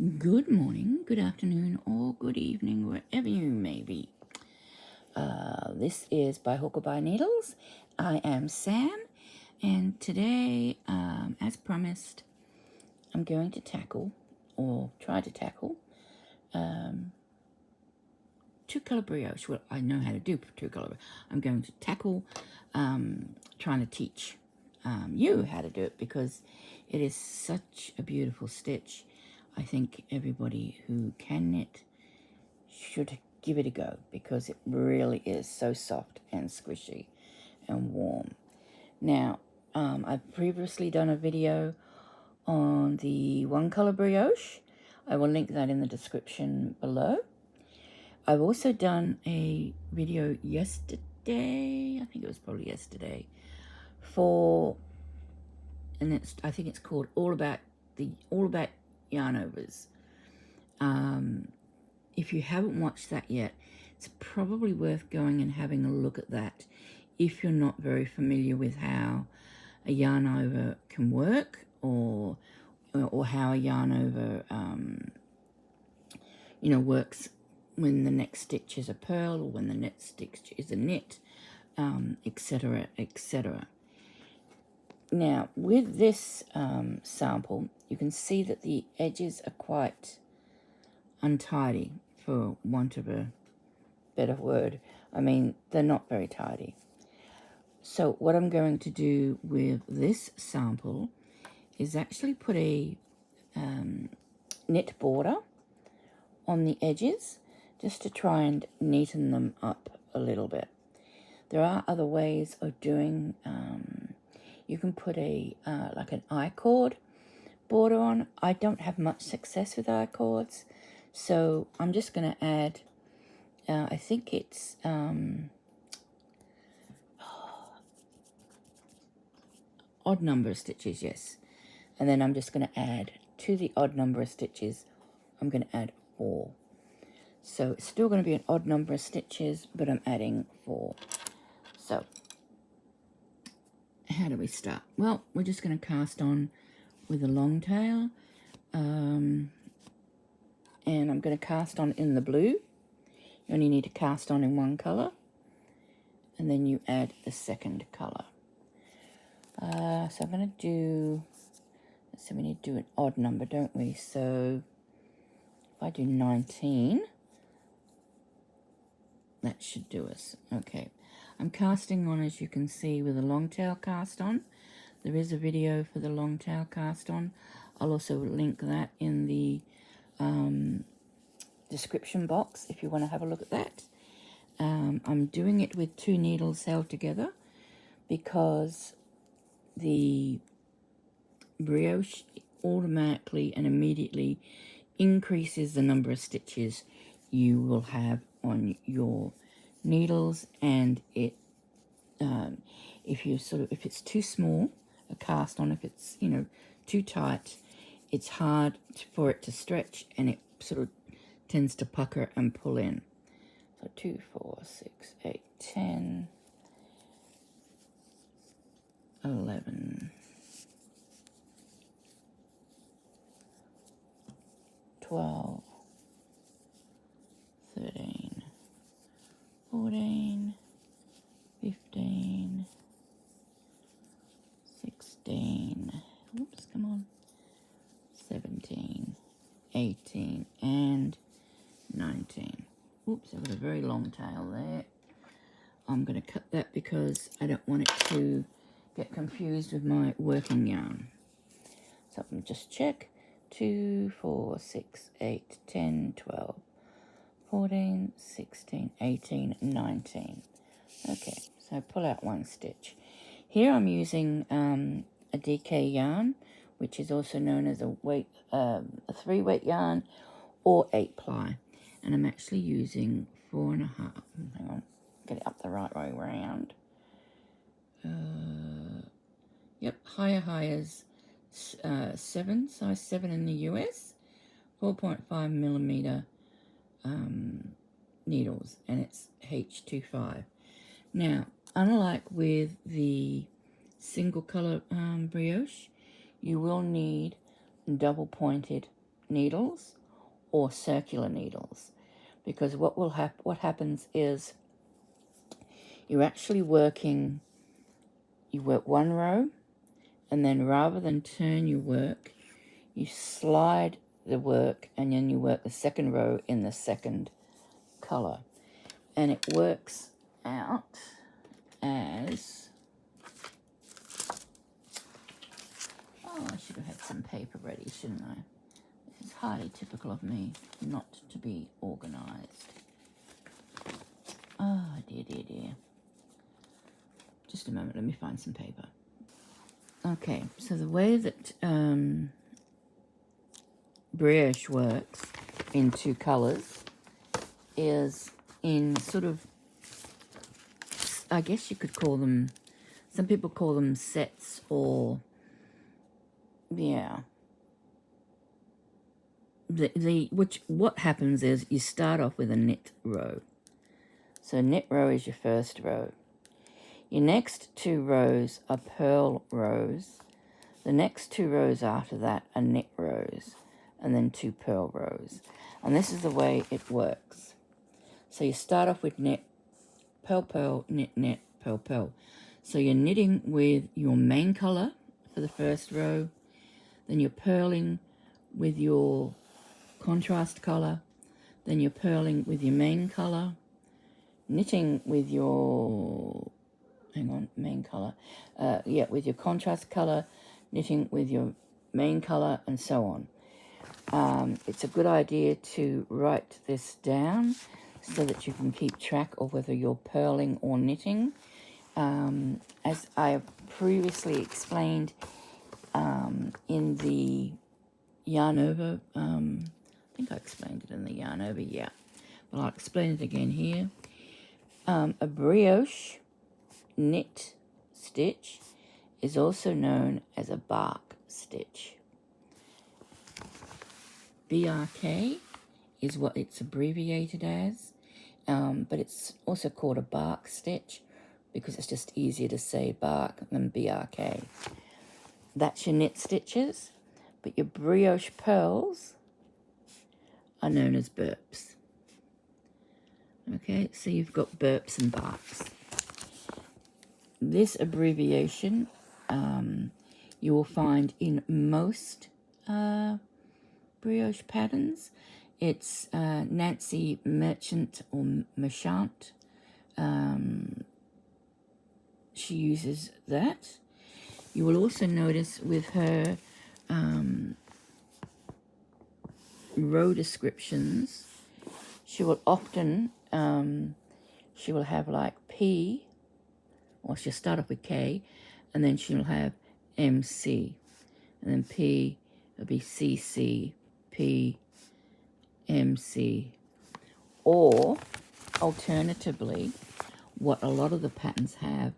Good morning, good afternoon, or good evening, wherever you may be. This is By Hook or By Needles. I am Sam, and today, as promised, I'm going to tackle, or try to tackle, two-color brioche. Well, I know how to do two-color. I'm going to tackle trying to teach you how to do it, because it is such a beautiful stitch. I think everybody who can knit should give it a go, because it really is so soft and squishy and warm. Now, I've previously done a video on the one-color brioche. I will link that in the description below. I've also done a video yesterday, I think it was probably yesterday, and I think it's called All About Yarn Overs. If you haven't watched that yet, it's probably worth going and having a look at that if you're not very familiar with how a yarn over can work, or how a yarn over works when the next stitch is a purl, or when the next stitch is a knit, etc., etc. Now, with this sample, you can see that the edges are quite untidy, for want of a better word. I mean, they're not very tidy. So what I'm going to do with this sample is actually put a knit border on the edges, just to try and neaten them up a little bit. There are other ways of doing, you can put a like an I-cord border on. I don't have much success with I-cords, so I'm just going to add, I think it's odd number of stitches, yes. And then I'm just going to add to the odd number of stitches, I'm going to add 4. So it's still going to be an odd number of stitches, but I'm adding 4. So how do we start? Well, we're just going to cast on with a long tail, and I'm going to cast on in the blue. You only need to cast on in one color, and then you add the second color. So I'm going to do, let's see, we need to do an odd number, don't we? So if I do 19, that should do us. Okay, I'm casting on, as you can see, with a long tail cast on. There is a video for the long tail cast on. I'll also link that in the description box if you want to have a look at that. I'm doing it with 2 needles held together, because the brioche automatically and immediately increases the number of stitches you will have on your needles, and it if it's too small a cast on, if it's too tight, it's hard for it to stretch, and it sort of tends to pucker and pull in. So 2, 4, 6, 8, 10, 11, 12, 13, 14, 15, 16, oops, come on, 17, 18, and 19. Oops, I've got a very long tail there. I'm going to cut that because I don't want it to get confused with my working yarn. So I'm just check. 2, 4, 6, 8, 10, 12, 14, 16, 18, 19. Okay, so pull out 1 stitch. Here I'm using a DK yarn, which is also known as a 3-weight yarn, or 8-ply. And I'm actually using 4.5. Hang on, get it up the right way around. Yep, Highers 7, size 7 in the US, 4.5 millimeter needles, and it's H25. Now, unlike with the single color brioche, you will need double pointed needles or circular needles, because what happens is you're actually working. You work one row, and then rather than turn your work, you slide the work, and then you work the second row in the second color, and it works out as, oh, I should have had some paper ready, shouldn't I? This is highly typical of me, not to be organized. Oh, dear, dear, dear. Just a moment, let me find some paper. Okay, so the way that brioche works in two colors is in sort of, I guess you could call them, some people call them sets, or, yeah. What happens is you start off with a knit row. So knit row is your first row. Your next two rows are purl rows. The next two rows after that are knit rows, and then two purl rows. And this is the way it works. So you start off with knit, purl, purl, knit, knit, purl, purl. So you're knitting with your main color for the first row, then you're purling with your contrast color, then you're purling with your main color, knitting with your, main color, with your contrast color, knitting with your main color, and so on. It's a good idea to write this down so that you can keep track of whether you're purling or knitting. As I have previously explained in the Yarn Over, I think I explained it in the Yarn Over, yeah. Well, I'll explain it again here. A brioche knit stitch is also known as a bark stitch. BRK is what it's abbreviated as, but it's also called a bark stitch because it's just easier to say bark than BRK. That's your knit stitches, but your brioche purls are known as burps. Okay, so you've got burps and barks. This abbreviation you will find in most brioche patterns. It's Nancy Merchant or Merchant. She uses that. You will also notice with her row descriptions, she will often, she will have like P, or she'll start off with K, and then she'll have MC, and then P will be CC, P, MC, or alternatively, what a lot of the patterns have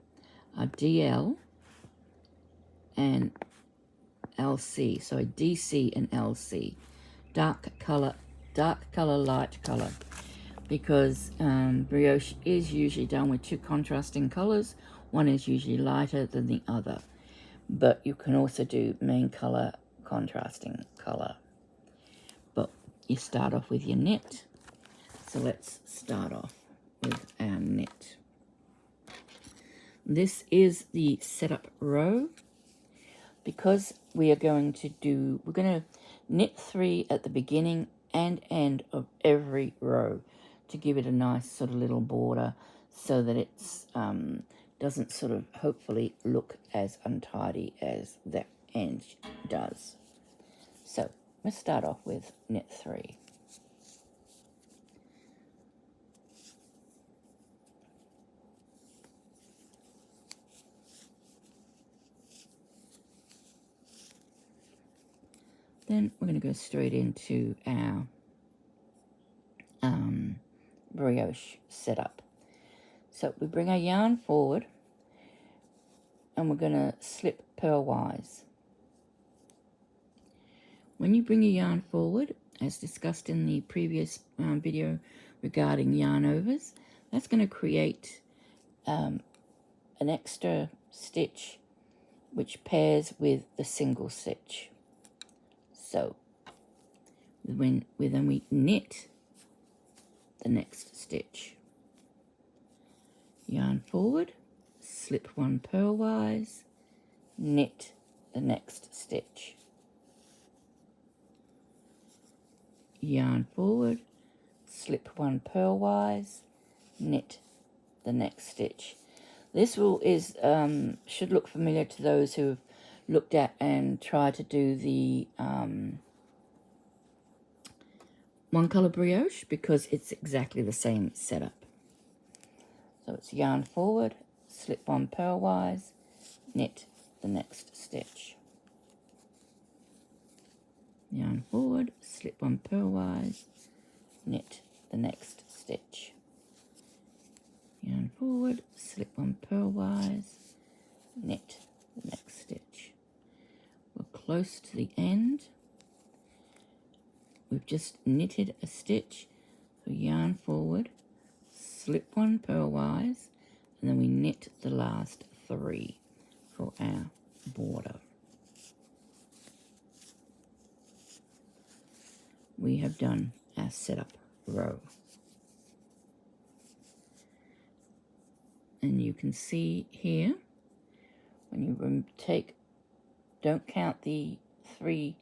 are DL and LC, so DC and LC, dark color, light color, because brioche is usually done with two contrasting colors. One is usually lighter than the other, but you can also do main color, contrasting color. But you start off with your knit, so let's start off with our knit. This is the setup row. Because we're going to knit 3 at the beginning and end of every row to give it a nice sort of little border so that it's doesn't sort of hopefully look as untidy as that end does. So let's start off with knit 3. Then we're going to go straight into our brioche setup. So we bring our yarn forward and we're going to slip purlwise. When you bring your yarn forward, as discussed in the previous video regarding yarn overs, that's going to create an extra stitch which pairs with the single stitch. So then we knit the next stitch. Yarn forward, slip one purlwise, knit the next stitch. Yarn forward, slip one purlwise, knit the next stitch. This rule is should look familiar to those who have looked at and tried to do the one color brioche, because it's exactly the same setup. So it's yarn forward, slip one purlwise, knit the next stitch. Yarn forward, slip one purlwise, knit the next stitch. Yarn forward, slip one purlwise, knit the next stitch. We're close to the end. We've just knitted a stitch, so yarn forward, slip one purlwise, and then we knit the last 3 for our border. We have done our setup row. And you can see here, when you don't count the 3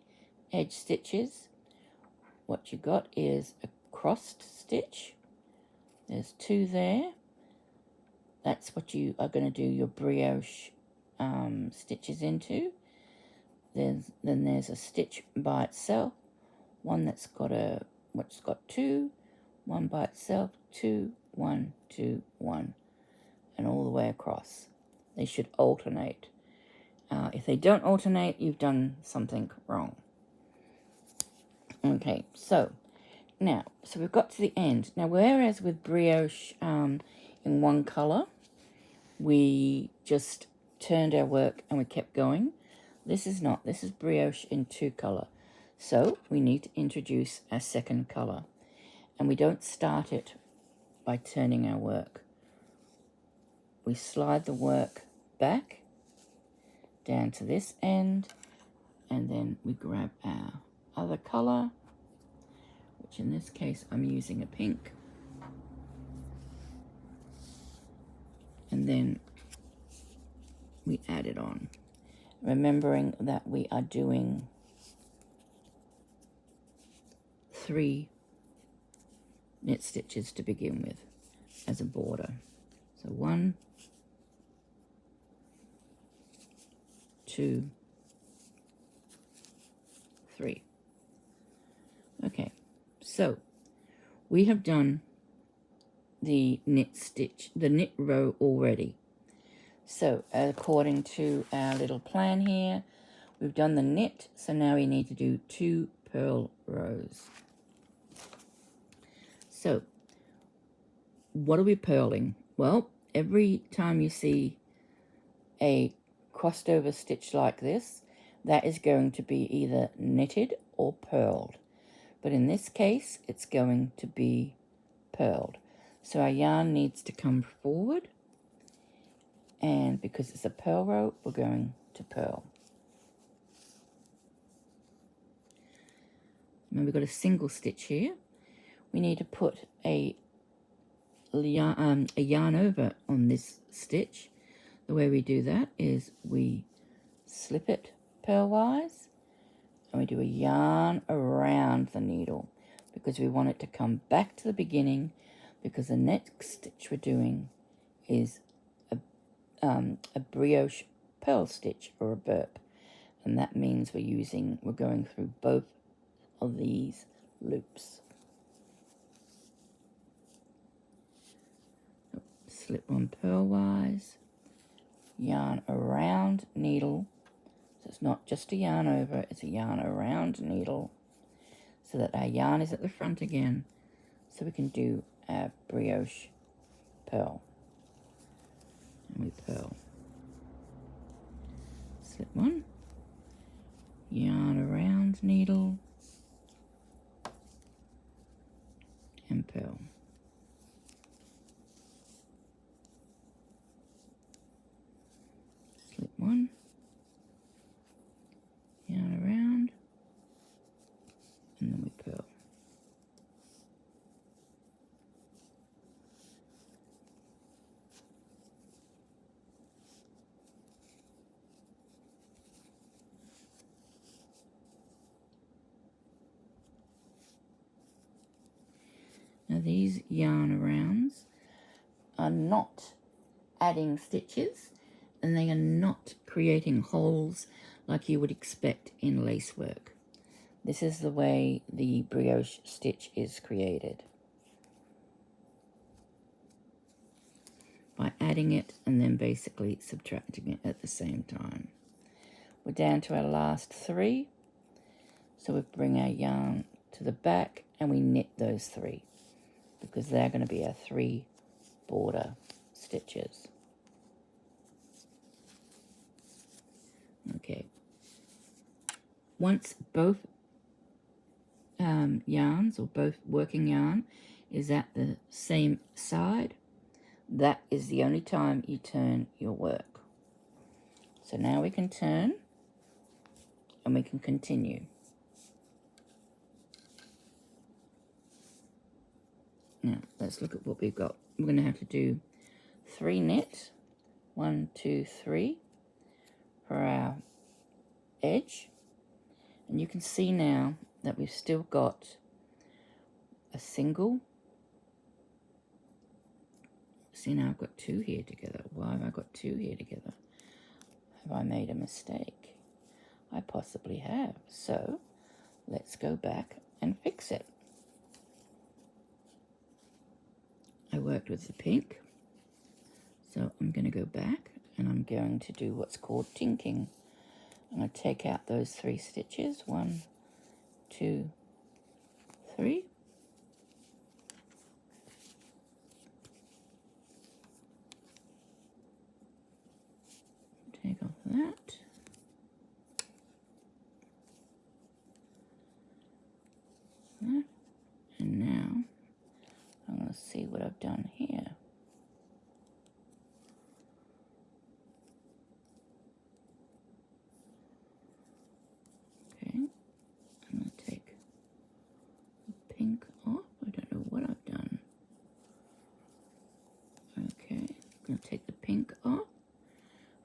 edge stitches, what you got is a crossed stitch. There's 2 there. That's what you are going to do your brioche stitches into. Then there's a stitch by itself, one that's got what's got 2, one by itself, 2, 1, 2, 1, and all the way across. They should alternate. If they don't alternate, you've done something wrong. Okay, so we've got to the end. Now, whereas with brioche in one color, we just turned our work and we kept going. This is not. This is brioche in 2 color. So we need to introduce our second color. And we don't start it by turning our work. We slide the work back down to this end, and then we grab our other color, which in this case I'm using a pink, and then we add it on, remembering that we are doing 3 knit stitches to begin with as a border. So 1, 2, 3. Okay, so we have done the knit row already. So according to our little plan here, we've done the knit, so now we need to do 2 purl rows. So what are we purling? Well, every time you see a crossed over stitch like this, that is going to be either knitted or purled. But in this case, it's going to be purled. So our yarn needs to come forward, and because it's a purl row, we're going to purl. And we've got a single stitch here. We need to put a yarn over on this stitch. The way we do that is we slip it purlwise, and we do a yarn around the needle because we want it to come back to the beginning, because the next stitch we're doing is a brioche purl stitch or a burp, and that means we're going through both of these loops. Slip one purlwise, yarn around needle, so it's not just a yarn over, it's a yarn around needle, so that our yarn is at the front again, so we can do our brioche purl. And we purl. Slip one, yarn around needle, and purl. Slip one, yarn around, and then we purl. Now these yarn arounds are not adding stitches, and they are not creating holes like you would expect in lace work. This is the way the brioche stitch is created. By adding it and then basically subtracting it at the same time. We're down to our last 3. So we bring our yarn to the back and we knit those 3 because they're going to be our 3 border stitches. Okay. Once both yarns or both working yarn is at the same side, that is the only time you turn your work. So now we can turn and we can continue. Now let's look at what we've got. We're going to have to do 3 knit, 1, 2, 3 for our edge, and you can see now that we've still got a single. See, now I've got 2 here together. Why have I got 2 here together? Have I made a mistake? I possibly have. So let's go back and fix it. I worked with the pink, so I'm going to go back and I'm going to do what's called tinking. I'm going to take out those 3 stitches, 1, 2, 3. Take off that. That. And now I'm going to see what I've done here. Okay, I'm going to take the pink off. I don't know what I've done. Okay, I'm going to take the pink off.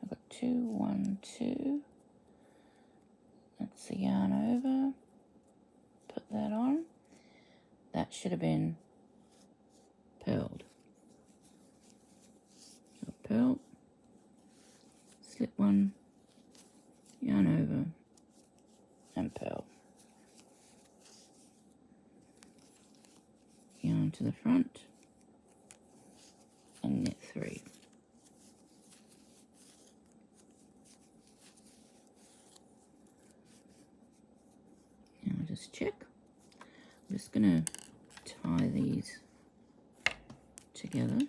I've got 2, 1, 2. That's the yarn over. Put that on. That should have been purled. So purl, slip 1, yarn over, and purl. Yarn to the front, and knit 3. Now I'll just check. I'm just going to tie these together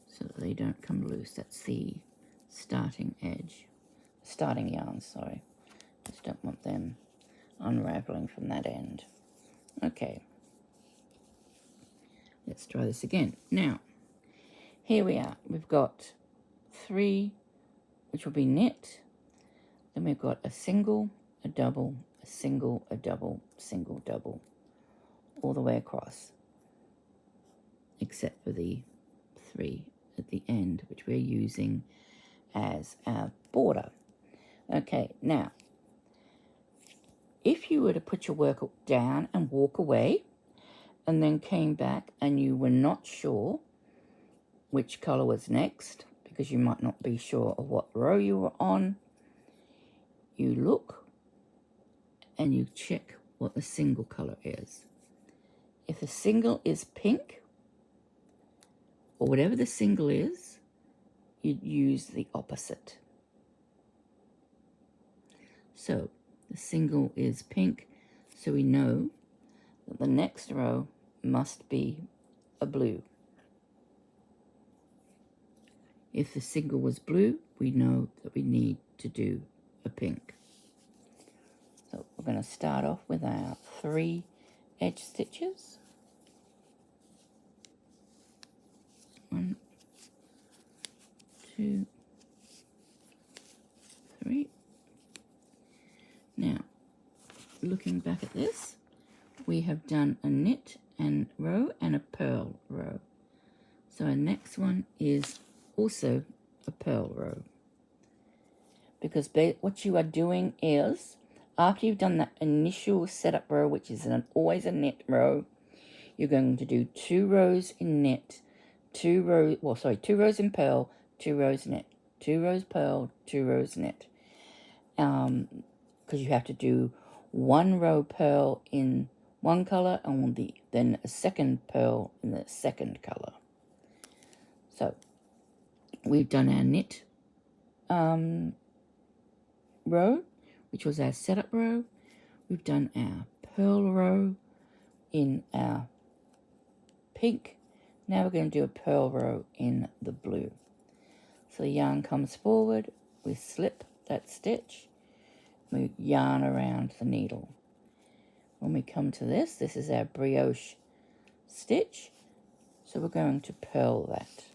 so that they don't come loose. That's the starting edge. Starting yarn, sorry. Just don't want them unraveling from that end. Okay. Let's try this again. Now, here we are. We've got 3, which will be knit. Then we've got a single, a double, a single, a double, single, double, all the way across, except for the 3 at the end, which we're using as our border. Okay, now, if you were to put your work down and walk away, and then came back and you were not sure which colour was next, because you might not be sure of what row you were on, you look and you check what the single colour is. If the single is pink, or whatever the single is, you'd use the opposite. So the single is pink, so we know that the next row must be a blue. If the single was blue, we know that we need to do a pink. So we're going to start off with our 3 edge stitches. 1, 2, 3. Now, looking back at this, we have done a knit and row and a purl row. So our next one is also a purl row. Because what you are doing is, after you've done that initial setup row, which is always a knit row, you're going to do 2 rows in knit, 2 rows in purl, 2 rows knit, 2 rows purl, 2 rows knit, because you have to do 1 row purl in one color and then a second purl in the second color. So we've done our knit row, which was our setup row. We've done our purl row in our pink. Now we're going to do a purl row in the blue. So the yarn comes forward, we slip that stitch, we yarn around the needle. When we come to this is our brioche stitch, so we're going to purl that.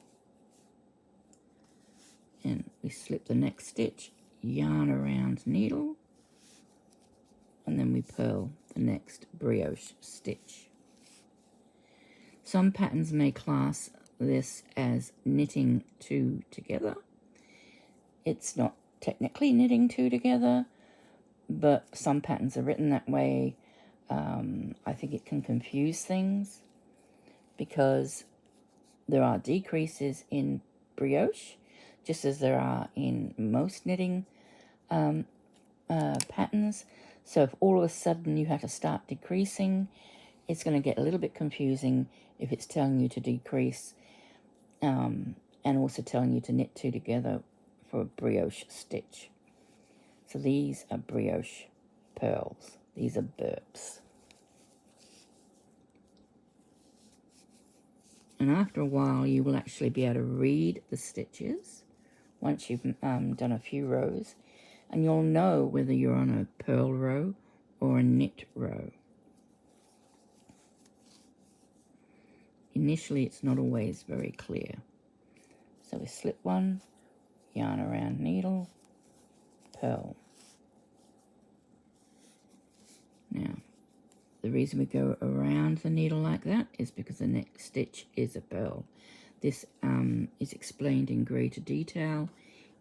And we slip the next stitch, yarn around needle, and then we purl the next brioche stitch. Some patterns may class this as knitting 2 together. It's not technically knitting 2 together, but some patterns are written that way. I think it can confuse things because there are decreases in brioche, just as there are in most knitting patterns. So if all of a sudden you have to start decreasing, it's going to get a little bit confusing if it's telling you to decrease and also telling you to knit 2 together for a brioche stitch. So these are brioche purls. These are burps. And after a while, you will actually be able to read the stitches once you've done a few rows, and you'll know whether you're on a purl row or a knit row. Initially, it's not always very clear. So we slip 1, yarn around needle, purl. Now, the reason we go around the needle like that is because the next stitch is a purl. This is explained in greater detail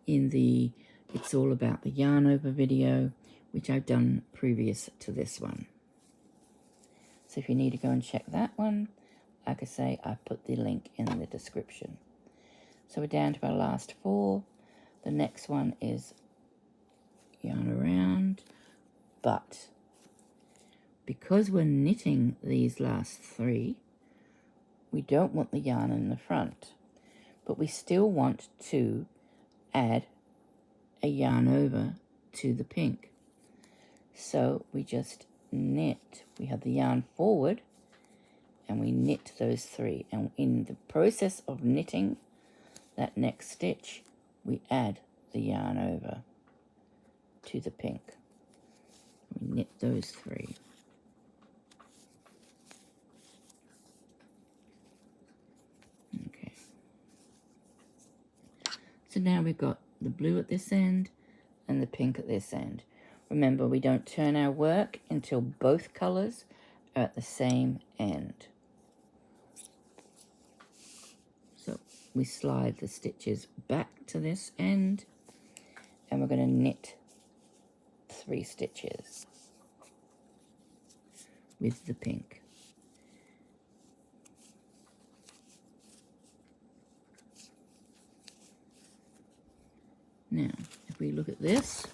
in the It's All About the Yarn Over video, which I've done previous to this one. So if you need to go and check that one, like I say, I've put the link in the description. So we're down to our last 4. The next one is yarn around, but because we're knitting these last 3, we don't want the yarn in the front, but we still want to add a yarn over to the pink. So we just knit. We have the yarn forward and we knit those 3. And in the process of knitting that next stitch, we add the yarn over to the pink. We knit those 3. Okay. So now we've got the blue at this end and the pink at this end. Remember, we don't turn our work until both colours are at the same end. So we slide the stitches back to this end and we're going to knit 3 stitches with the pink. Now, if we look at this,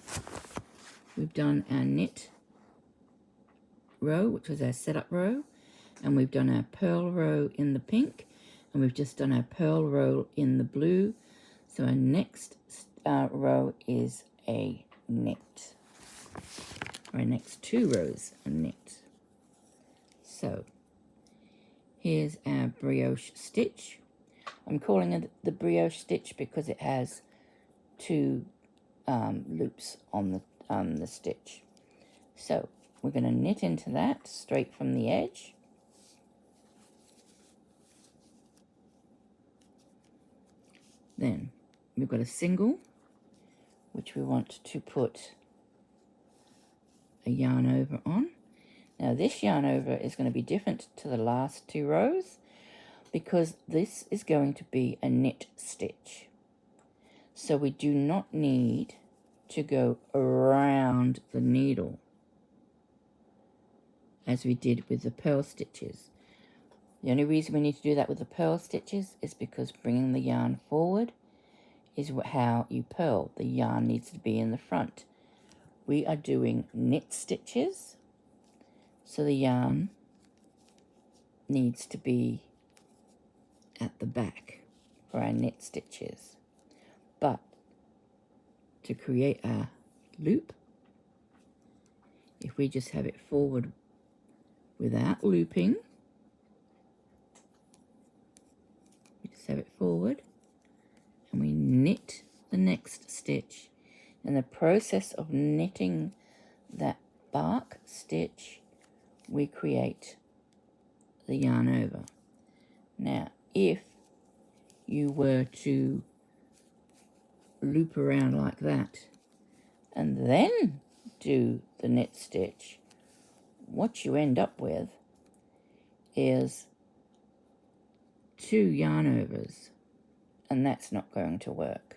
we've done our knit row, which was our setup row, and we've done our purl row in the pink, and we've just done our purl row in the blue. So our next row is a knit. Our next 2 rows are knit. So here's our brioche stitch. I'm calling it the brioche stitch because it has 2 loops on the stitch. So we're going to knit into that straight from the edge. Then we've got a single, which we want to put a yarn over on. Now this yarn over is going to be different to the last 2 rows because this is going to be a knit stitch. So we do not need to go around the needle as we did with the purl stitches. The only reason we need to do that with the purl stitches is because bringing the yarn forward is how you purl. The yarn needs to be in the front. We are doing knit stitches, so the yarn needs to be at the back for our knit stitches. But to create a loop, if we just have it forward without looping, we just have it forward and we knit the next stitch. In the process of knitting that bark stitch, we create the yarn over. Now, if you were to loop around like that and then do the knit stitch, what you end up with is 2 yarn overs, and that's not going to work,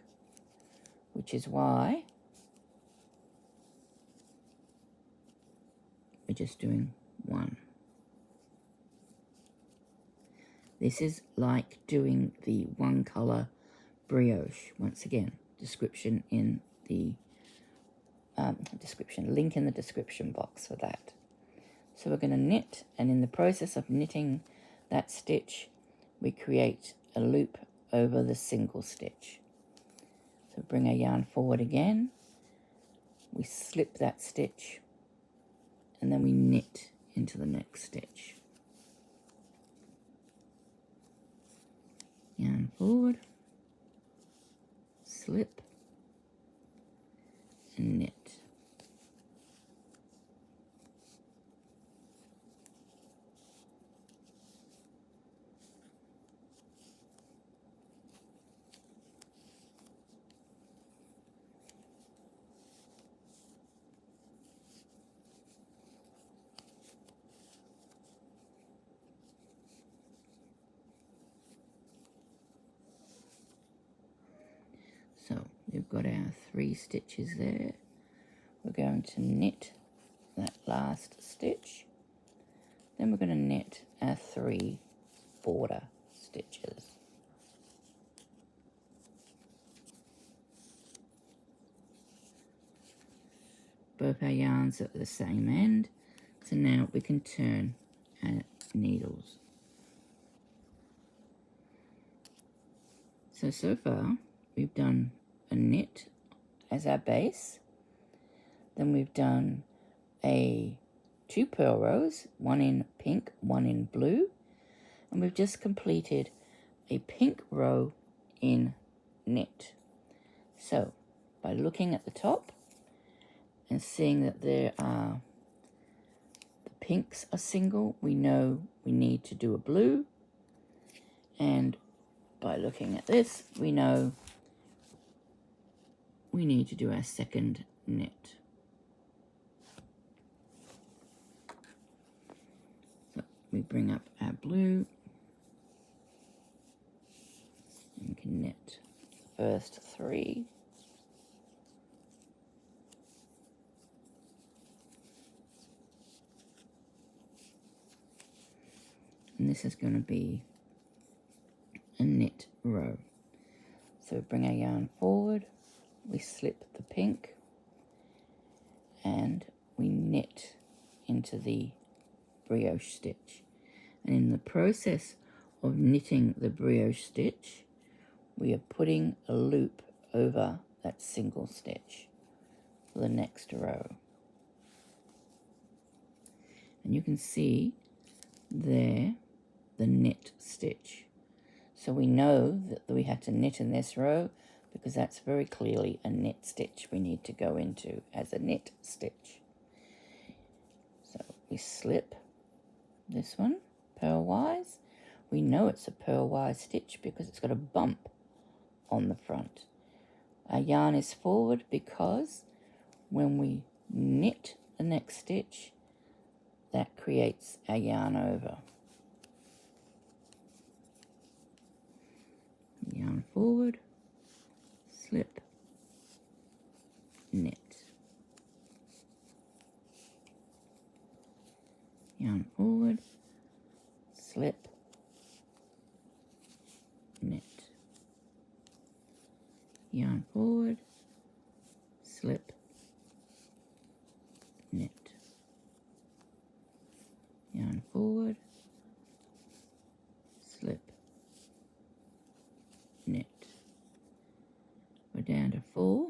which is why we're just doing 1. This is like doing the one color brioche. Once again, description in the link in the description box for that. So we're going to knit, and in the process of knitting that stitch, we create a loop over the single stitch. So bring our yarn forward again, we slip that stitch, and then we knit into the next stitch. Yarn forward, slip, and knit. So we've got our 3 stitches there. We're going to knit that last stitch. Then we're going to knit our 3 border stitches. Both our yarns are at the same end. So now we can turn our needles. So far we've done a knit as our base. Then we've done 2 purl rows, one in pink, one in blue. And we've just completed a pink row in knit. So by looking at the top and seeing that the pinks are single, we know we need to do a blue. And by looking at this, we know we need to do our second knit. So we bring up our blue and we can knit the first 3. And this is going to be a knit row. So bring our yarn forward, we slip the pink, and we knit into the brioche stitch. And in the process of knitting the brioche stitch, we are putting a loop over that single stitch for the next row. And you can see there the knit stitch. So we know that we had to knit in this row because that's very clearly a knit stitch we need to go into as a knit stitch. So we slip this one purlwise. We know it's a purlwise stitch because it's got a bump on the front. Our yarn is forward because when we knit the next stitch, that creates our yarn over. Yarn forward, slip, knit. Yarn forward, slip, yarn forward, slip, knit. We're down to 4.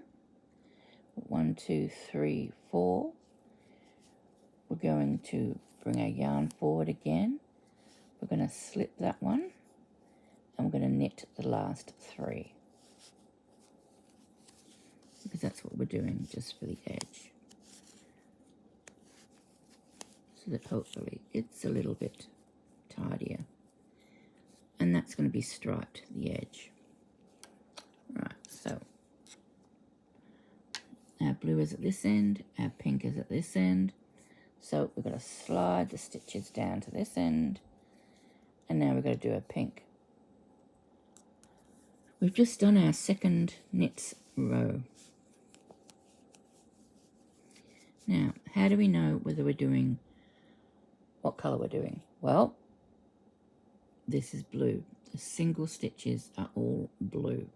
1, 2, 3, 4. We're going to bring our yarn forward again. We're going to slip that one, and we're going to knit the last 3. Because that's what we're doing, just for the edge. So that hopefully it's a little bit tidier. And that's going to be striped, the edge. Right, so our blue is at this end, our pink is at this end. So we're going to slide the stitches down to this end. And now we're going to do a pink. We've just done our second knits row. Now, how do we know whether we're doing, what colour we're doing? Well, this is blue. The single stitches are all blue.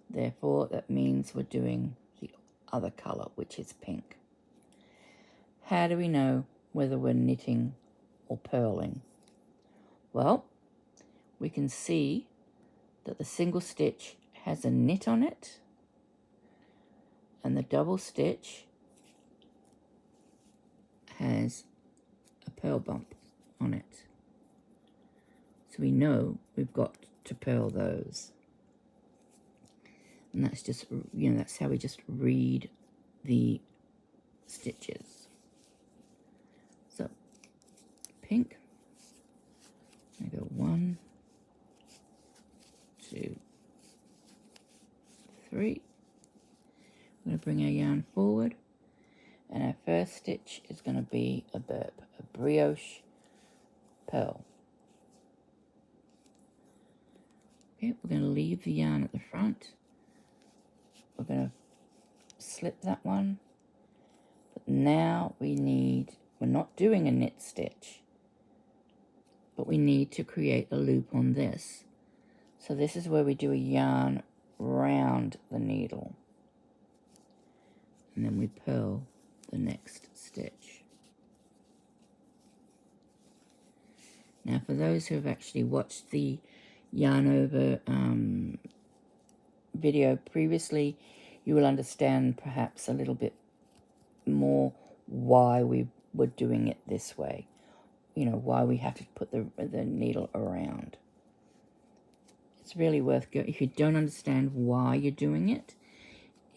Therefore, that means we're doing the other colour, which is pink. How do we know whether we're knitting or purling? Well, we can see that the single stitch has a knit on it, and the double stitch has a purl bump on it. So we know we've got to purl those. And that's just, you know, that's how we just read the stitches. So, pink. I go 1, 2, 3. We're going to bring our yarn forward. And our first stitch is going to be a burp, a brioche purl. Okay, we're going to leave the yarn at the front. We're going to slip that one. But now we're not doing a knit stitch, but we need to create a loop on this. So this is where we do a yarn round the needle. And then we purl the next stitch. Now for those who have actually watched the yarn over video previously, you will understand perhaps a little bit more why we were doing it this way. You know, why we have to put the needle around. It's really worth going. If you don't understand why you're doing it,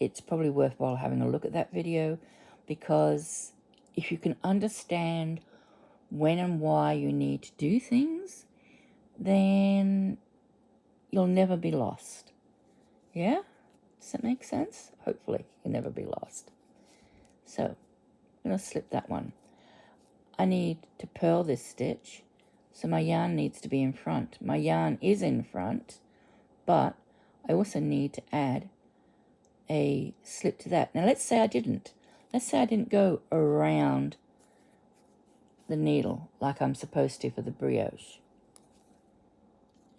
it's probably worthwhile having a look at that video, because if you can understand when and why you need to do things, then you'll never be lost. Yeah? Does that make sense? Hopefully you'll never be lost. So I'm going to slip that one. I need to purl this stitch, so my yarn needs to be in front. My yarn is in front, but I also need to add a slip to that. Now let's say I didn't. Let's say I didn't go around the needle like I'm supposed to for the brioche.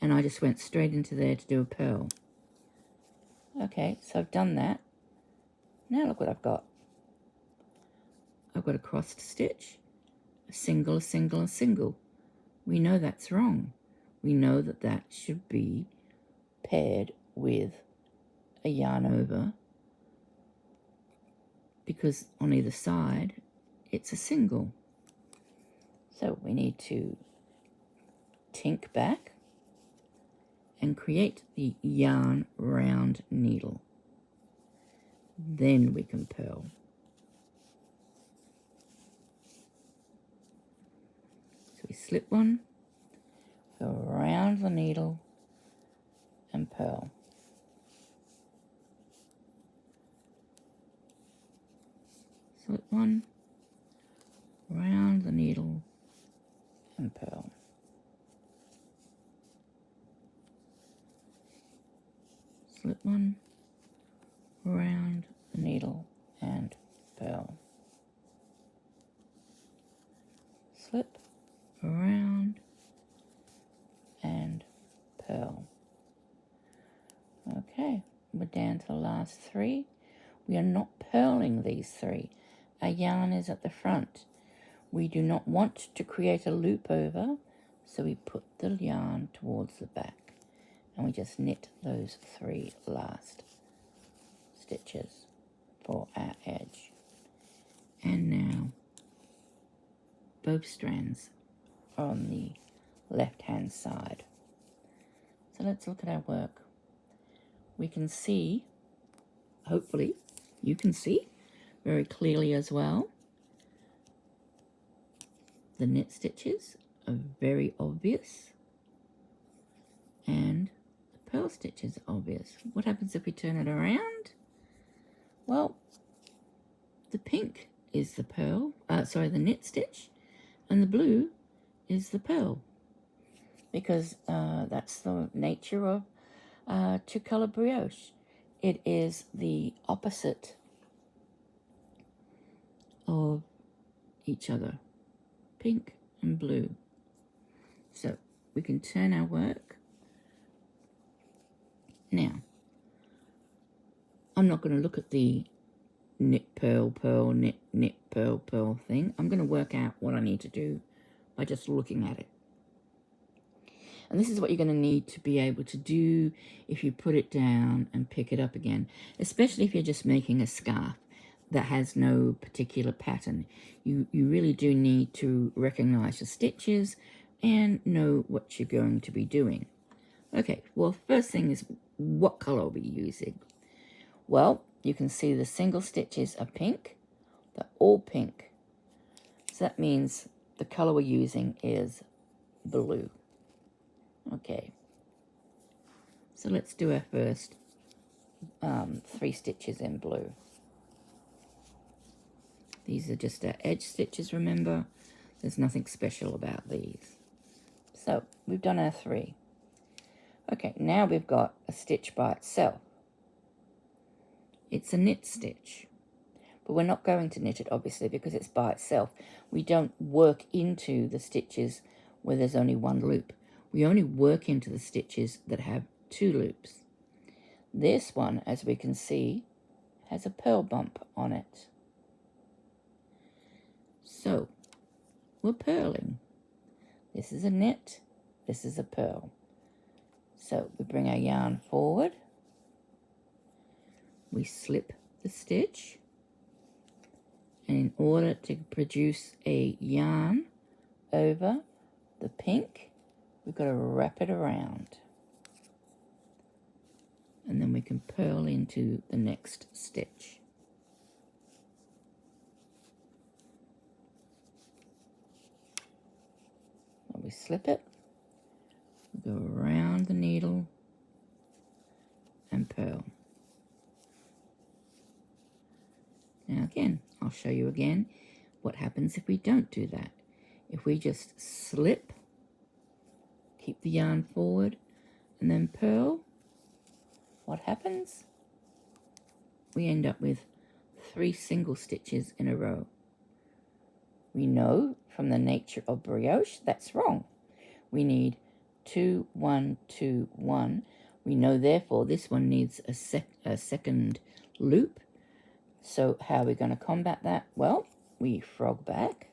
And I just went straight into there to do a purl. Okay, so I've done that. Now look what I've got. I've got a crossed stitch, a single, a single, a single. We know that's wrong. We know that that should be paired with a yarn over, because on either side it's a single. So we need to tink back and create the yarn round needle. Then we can purl. So we slip one, go around the needle and purl. Slip one, round the needle and purl. Slip one, round the needle and purl. Slip, around and purl. Okay, we're down to the last 3. We are not purling these 3. Our yarn is at the front. We do not want to create a loop over, so we put the yarn towards the back and we just knit those 3 last stitches for our edge. And now both strands are on the left hand side. So let's look at our work. We can see, hopefully you can see very clearly as well, the knit stitches are very obvious and the purl stitches are obvious. What happens if we turn it around? Well, the pink is the purl, the knit stitch, and the blue is the purl, because that's the nature of two-color brioche. It is the opposite of each other, pink and blue. So we can turn our work. Now, I'm not going to look at the knit, purl, purl, knit, knit, purl, purl thing. I'm going to work out what I need to do by just looking at it. And this is what you're going to need to be able to do if you put it down and pick it up again, especially if you're just making a scarf that has no particular pattern. You really do need to recognize your stitches and know what you're going to be doing. Okay, well, first thing is, what color are we using? Well, you can see the single stitches are pink. They're all pink. So that means the color we're using is blue. Okay, so let's do our first 3 stitches in blue. These are just our edge stitches, remember. There's nothing special about these. So we've done our 3. Okay, now we've got a stitch by itself. It's a knit stitch, but we're not going to knit it, obviously, because it's by itself. We don't work into the stitches where there's only 1 loop. We only work into the stitches that have 2 loops. This one, as we can see, has a purl bump on it. So we're purling. This is a knit, this is a purl. So we bring our yarn forward, we slip the stitch, and in order to produce a yarn over the pink, we've got to wrap it around. And then we can purl into the next stitch. And we slip it, we go around the needle and purl. Now again, I'll show you again what happens if we don't do that. If we just slip, keep the yarn forward, and then purl, what happens? We end up with 3 single stitches in a row. We know from the nature of brioche that's wrong. We need 2, 1, 2, 1. We know therefore this one needs a second loop. So how are we going to combat that? Well, we frog back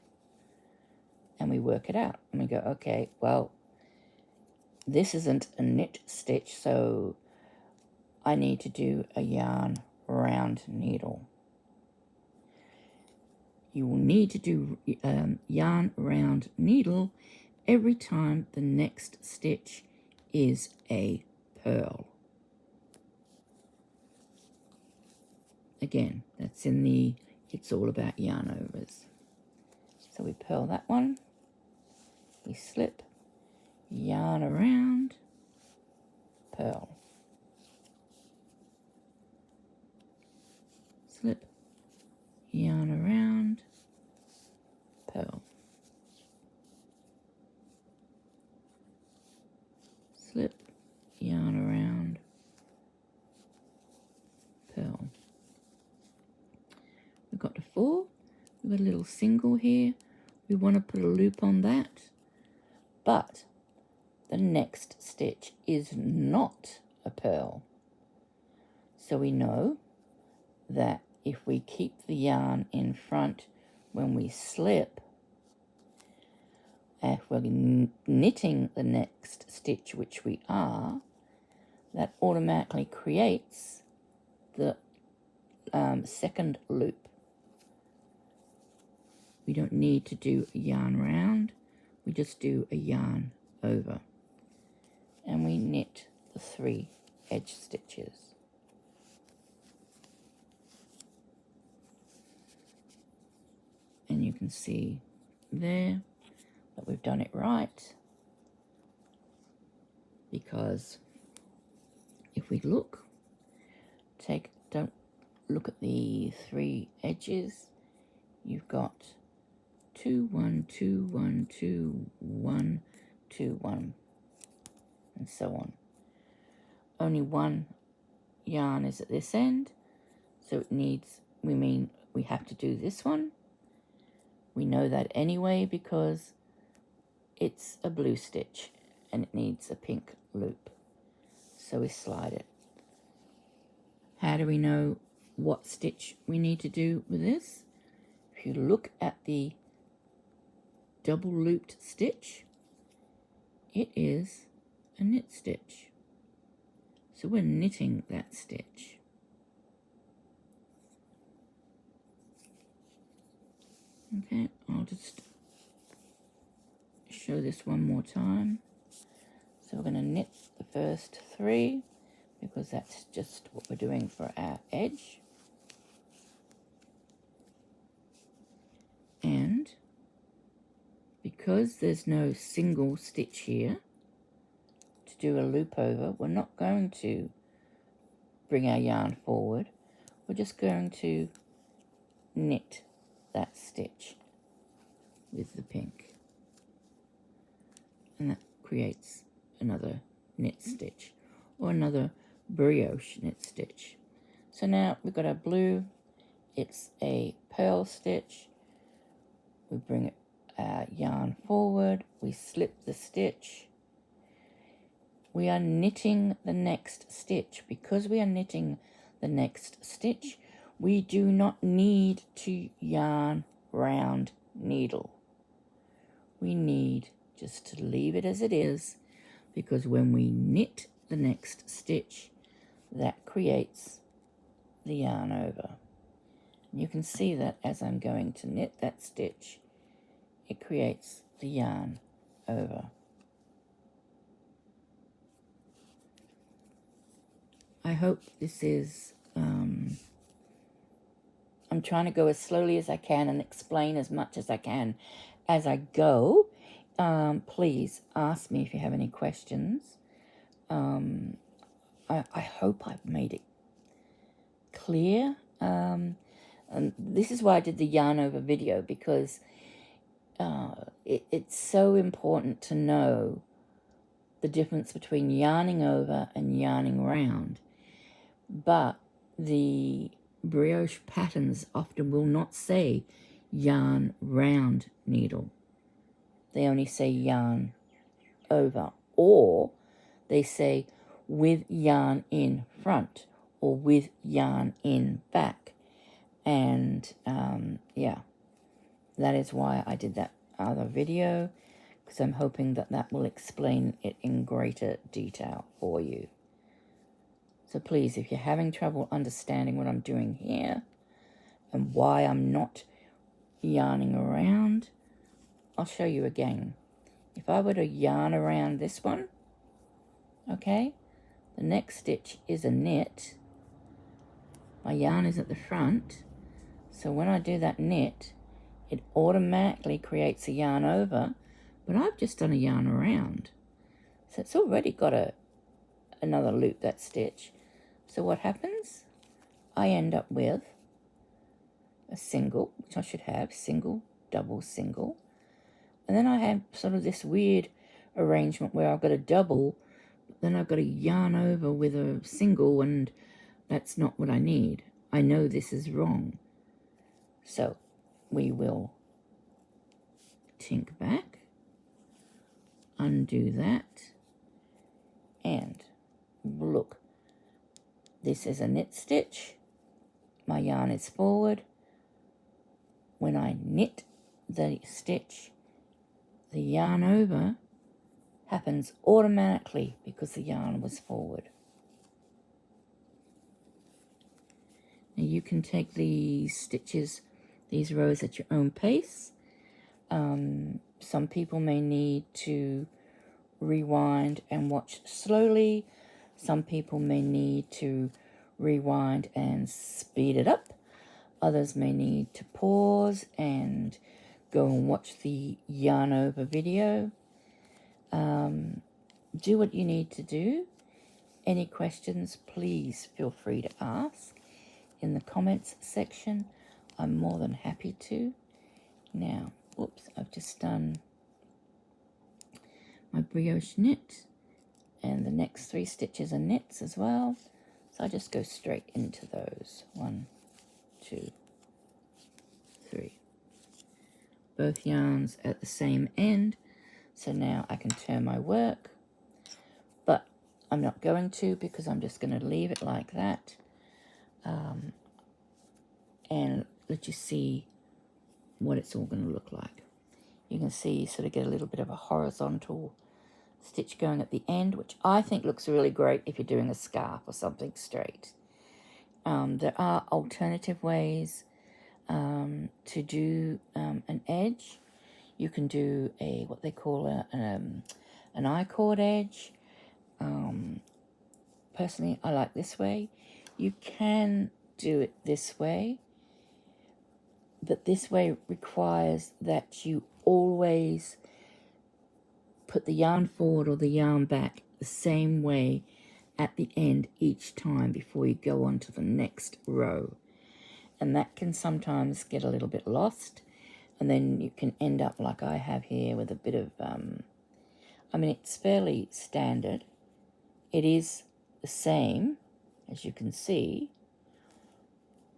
and we work it out. And we go, okay, well, this isn't a knit stitch, so I need to do a yarn round needle. You will need to do yarn round needle every time the next stitch is a purl. Again, that's in the It's All About Yarn Overs. So we purl that one, we slip, yarn around, purl. Slip, yarn around, purl. Slip, yarn around, purl. We've got the 4, we've got a little single here. We want to put a loop on that, but the next stitch is not a purl. So we know that if we keep the yarn in front when we slip, if we're knitting the next stitch, which we are, that automatically creates the second loop. We don't need to do a yarn round, we just do a yarn over, and we knit the 3 edge stitches. And you can see there that we've done it right, because if we look, don't look at the 3 edges, you've got 2, 1, 2, 1, 2, 1, 2, 1, and so on. Only one yarn is at this end, so it needs, we have to do this one. We know that anyway because it's a blue stitch and it needs a pink loop, so we slide it. How do we know what stitch we need to do with this? If you look at the double looped stitch, it is a knit stitch, so we're knitting that stitch. Okay, I'll just show this one more time. So we're going to knit the first 3 because that's just what we're doing for our edge. And because there's no single stitch here to do a loop over, we're not going to bring our yarn forward. We're just going to knit that stitch with the pink. And that creates another knit stitch, or another brioche knit stitch. So now we've got our blue, it's a purl stitch. We bring our yarn forward, we slip the stitch. We are knitting the next stitch. Because we are knitting the next stitch, we do not need to yarn round needle. We need just to leave it as it is, because when we knit the next stitch, that creates the yarn over. And you can see that as I'm going to knit that stitch, it creates the yarn over. I hope this is, I'm trying to go as slowly as I can and explain as much as I can as I go. Please ask me if you have any questions. I hope I've made it clear. And this is why I did the yarn over video, because it's so important to know the difference between yarning over and yarning round. But the brioche patterns often will not say yarn round needle. They only say yarn over, or they say with yarn in front or with yarn in back. And yeah, that is why I did that other video, because I'm hoping that that will explain it in greater detail for you. So please, if you're having trouble understanding what I'm doing here and why I'm not yarning around, I'll show you again. If I were to yarn around this one, okay, the next stitch is a knit. My yarn is at the front, so when I do that knit, it automatically creates a yarn over, but I've just done a yarn around. So it's already got another loop, that stitch. So what happens? I end up with a single, which I should have, single, double, single. And then I have sort of this weird arrangement where I've got a double, then I've got a yarn over with a single, and that's not what I need. I know this is wrong. So we will tink back, undo that, and look. This is a knit stitch. My yarn is forward. When I knit the stitch, the yarn over happens automatically because the yarn was forward. Now you can take these stitches, these rows at your own pace. Some people may need to rewind and watch slowly. Some people may need to rewind and speed it up. Others may need to pause and go and watch the yarn over video. Do what you need to do. Any questions, please feel free to ask in the comments section. I'm more than happy to. Now, whoops, I've just done my brioche knit, and the next 3 stitches are knits as well. So I just go straight into those. 1, 2, 3. Both yarns at the same end. So now I can turn my work, but I'm not going to because I'm just going to leave it like that and let you see what it's all going to look like. You can see you sort of get a little bit of a horizontal stitch going at the end, which I think looks really great if you're doing a scarf or something straight. There are alternative ways to do an edge. You can do a what they call an I-cord edge. Personally, I like this way. You can do it this way, but this way requires that you always put the yarn forward or the yarn back the same way at the end each time before you go on to the next row. And that can sometimes get a little bit lost, and then you can end up like I have here with a bit of, I mean, it's fairly standard. It is the same, as you can see,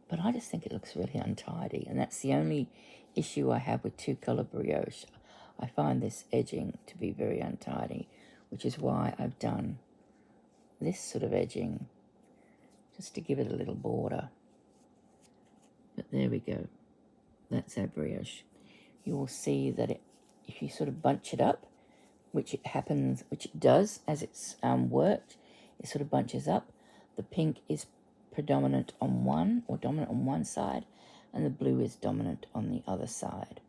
but I just think it looks really untidy, and that's the only issue I have with 2-color brioche. I find this edging to be very untidy, which is why I've done this sort of edging, just to give it a little border. But there we go. That's our brioche. You will see that if you sort of bunch it up, which it does as it's worked, it sort of bunches up. The pink is predominant on one, or dominant on one side, and the blue is dominant on the other side.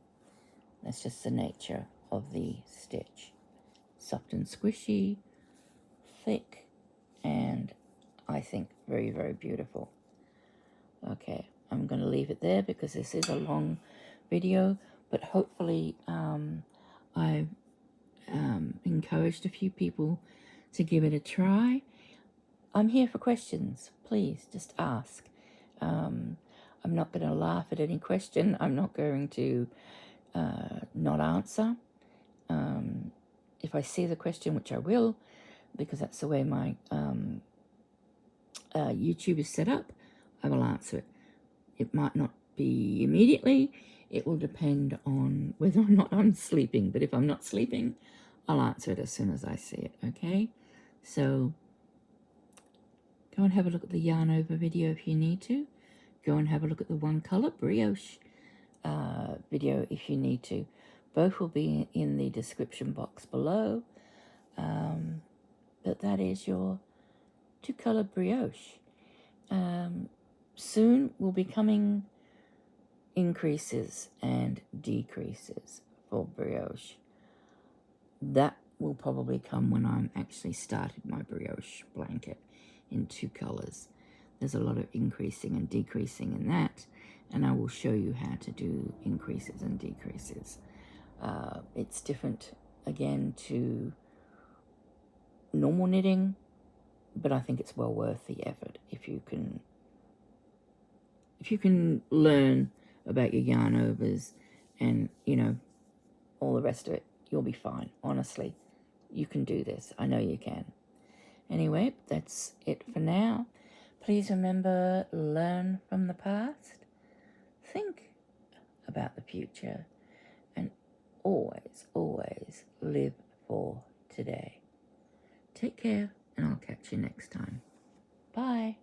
That's just the nature of the stitch. Soft and squishy, thick, and I think very, very beautiful. Okay, I'm going to leave it there because this is a long video, but hopefully I've encouraged a few people to give it a try. I'm here for questions. Please just ask. I'm not going to laugh at any question. I'm not going to not answer. If I see the question, which I will, because that's the way my YouTube is set up, I will answer it. It might not be immediately. It will depend on whether or not I'm sleeping. But if I'm not sleeping, I'll answer it as soon as I see it, okay? So go and have a look at the yarn over video if you need to. Go and have a look at the 1-color brioche video if you need to. Both will be in the description box below. But that is your 2-color brioche. Soon will be coming increases and decreases for brioche. That will probably come when I'm actually started my brioche blanket in 2 colors. There's a lot of increasing and decreasing in that, and I will show you how to do increases and decreases. It's different again to normal knitting, but I think it's well worth the effort if you can learn about your yarn overs and, you know, all the rest of it. You'll be fine. Honestly, you can do this. I know you can. Anyway, that's it for now. Please remember, learn from the past, think about the future, and always, always live for today. Take care, and I'll catch you next time. Bye.